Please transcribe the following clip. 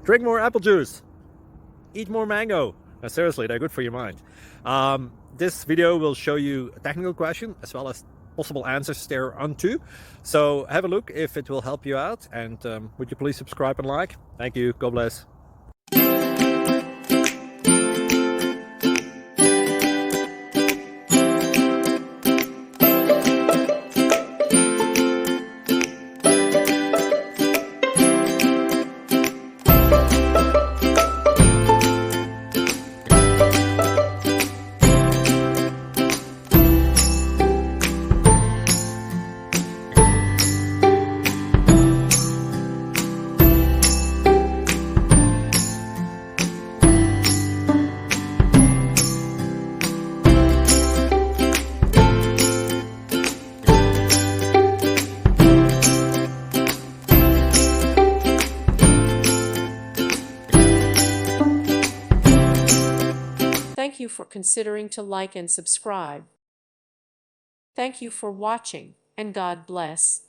Drink more apple juice. Eat more mango. No, seriously, they're good for your mind. This video will show you a technical question as well as possible answers thereunto. So have a look if it will help you out, and would you please subscribe and like? Thank you. God bless. Thank you for considering to like and subscribe. Thank you for watching, and God bless.